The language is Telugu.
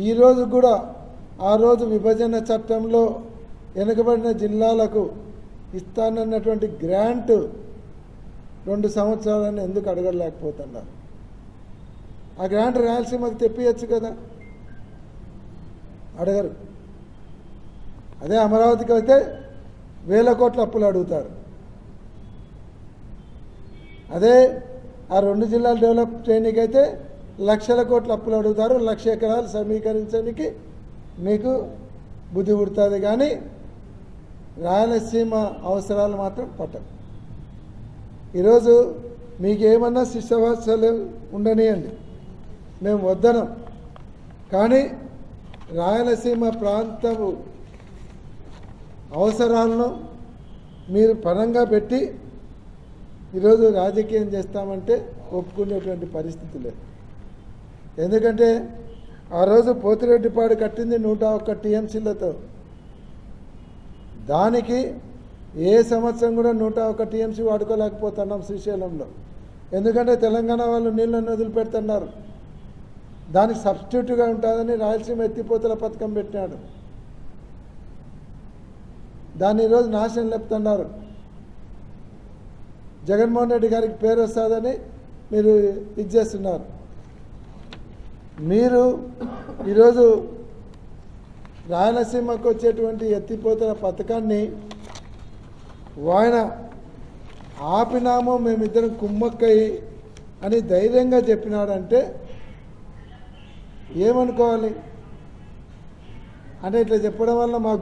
ఈరోజు కూడా ఆ రోజు విభజన చట్టంలో వెనుకబడిన జిల్లాలకు ఇస్తానన్నటువంటి గ్రాంట్ 2 సంవత్సరాలని ఎందుకు అడగలేకపోతున్నారు? ఆ గ్రాంట్ రాయలసీమకు తెప్పియచ్చు కదా, అడగరు. అదే అమరావతికి అయితే వేల కోట్ల అప్పులు అడుగుతారు. అదే ఆ 2 జిల్లాలు డెవలప్ చేయడానికి అయితే లక్షల కోట్ల అప్పులు అడుగుతారు. 1,00,000 ఎకరాలు సమీకరించడానికి మీకు బుద్ధి పుడుతుంది, కానీ రాయలసీమ అవసరాలు మాత్రం పట్టవు. ఈరోజు మీకు ఏమన్నా శిష్యవాత్సలు ఉండనియండి, మేము వద్దనం, కానీ రాయలసీమ ప్రాంతము అవసరాలను మీరు పరంగా పెట్టి ఈరోజు రాజకీయం చేస్తామంటే ఒప్పుకునేటువంటి పరిస్థితి లేదు. ఎందుకంటే ఆ రోజు పోతిరెడ్డిపాడు కట్టింది 101 టీఎంసీలతో. దానికి ఏ సంవత్సరం కూడా 101 టీఎంసీ వాడుకోలేకపోతున్నాం శ్రీశైలంలో. ఎందుకంటే తెలంగాణ వాళ్ళు నీళ్ళను వదిలిపెడుతున్నారు. దానికి సబ్స్టిట్యూట్గా ఉంటుందని రాయలసీమ ఎత్తిపోతల పథకం పెట్టినాడు. దాన్ని ఈరోజు నాశనం లేపుతున్నారు. జగన్మోహన్ రెడ్డి గారికి పేరు వస్తుందని మీరు ఇది చేస్తున్నారు. మీరు ఈరోజు రాయలసీమకు వచ్చేటువంటి ఎత్తిపోతల పథకాన్ని ఆయన ఆపినామో మేమిద్దరం కుమ్మక్కయి అని ధైర్యంగా చెప్పినాడంటే ఏమనుకోవాలి? అంటే ఇట్లా చెప్పడం వల్ల మాకు